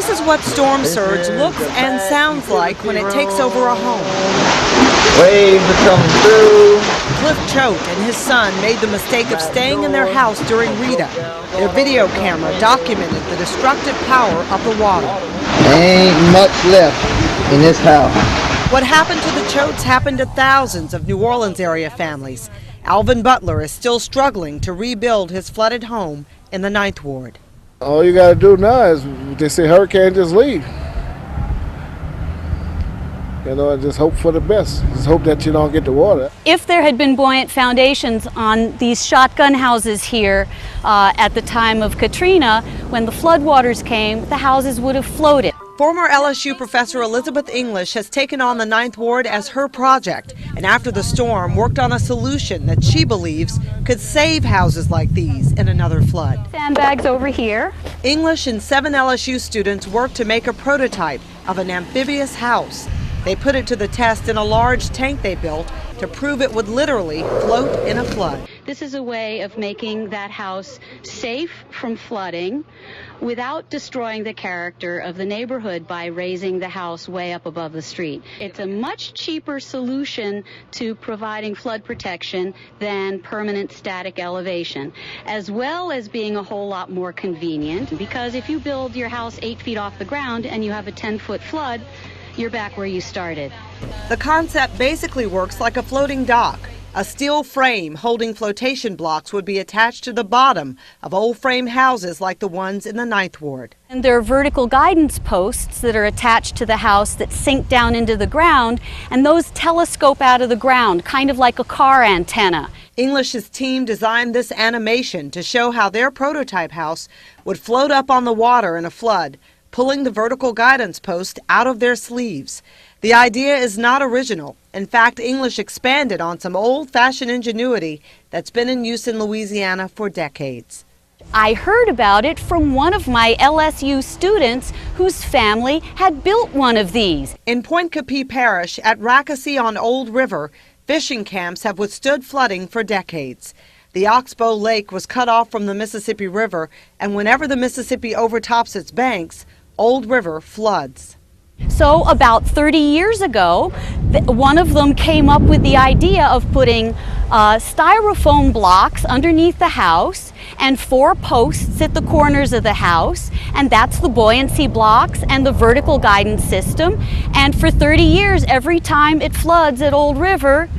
This is what storm surge looks and sounds like when it takes over a home. Waves are coming through. Cliff Choate and his son made the mistake of staying in their house during Rita. Their video camera documented the destructive power of the water. Ain't much left in this house. What happened to the Choates happened to thousands of New Orleans area families. Alvin Butler is still struggling to rebuild his flooded home in the 9th Ward. All you got to do now is, they say hurricane, just leave. You know, just hope for the best. Just hope that you don't get the water. If there had been buoyant foundations on these shotgun houses here at the time of Katrina, when the floodwaters came, the houses would have floated. Former LSU professor Elizabeth English has taken on the 9th Ward as her project, and after the storm worked on a solution that she believes could save houses like these in another flood. Sandbags over here. English and 7 LSU students worked to make a prototype of an amphibious house. They put it to the test in a large tank they built to prove it would literally float in a flood. This is a way of making that house safe from flooding without destroying the character of the neighborhood by raising the house way up above the street. It's a much cheaper solution to providing flood protection than permanent static elevation, as well as being a whole lot more convenient, because if you build your house 8 feet off the ground and you have a 10-foot flood, you're back where you started. The concept basically works like a floating dock. A steel frame holding flotation blocks would be attached to the bottom of old frame houses like the ones in the 9th Ward. And there are vertical guidance posts that are attached to the house that sink down into the ground, and those telescope out of the ground, kind of like a car antenna. English's team designed this animation to show how their prototype house would float up on the water in a flood, pulling the vertical guidance post out of their sleeves. The idea is not original. In fact, English expanded on some old-fashioned ingenuity that's been in use in Louisiana for decades. I heard about it from one of my LSU students whose family had built one of these. In Point Capee Parish at Rackasee on Old River, fishing camps have withstood flooding for decades. The Oxbow Lake was cut off from the Mississippi River, and whenever the Mississippi overtops its banks, Old River floods. So about 30 years ago, one of them came up with the idea of putting styrofoam blocks underneath the house and 4 posts at the corners of the house, and that's the buoyancy blocks and the vertical guidance system. And for 30 years, every time it floods at Old River,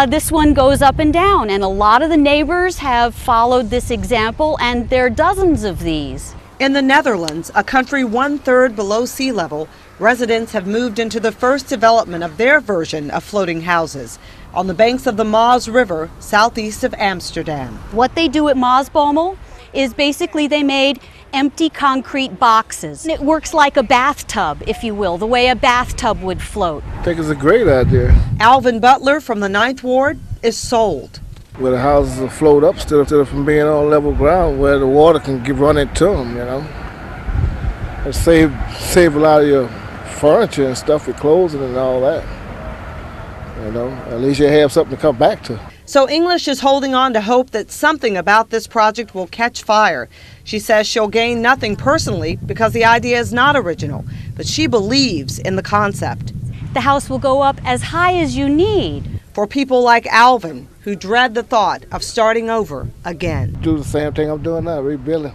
this one goes up and down, and a lot of the neighbors have followed this example, and there are dozens of these. In the Netherlands, a country 1/3 below sea level, residents have moved into the first development of their version of floating houses on the banks of the Maas River, southeast of Amsterdam. What they do at Maasbommel is basically they made empty concrete boxes. It works like a bathtub, if you will, the way a bathtub would float. I think it's a great idea. Alvin Butler from the 9th Ward is sold. Where the houses will float up instead of from being on level ground, where the water can run into them, you know. It save a lot of your furniture and stuff, your clothing and all that. You know, at least you have something to come back to. So English is holding on to hope that something about this project will catch fire. She says she'll gain nothing personally because the idea is not original, but she believes in the concept. The house will go up as high as you need. For people like Alvin, who dread the thought of starting over again. Do the same thing I'm doing now, rebuilding.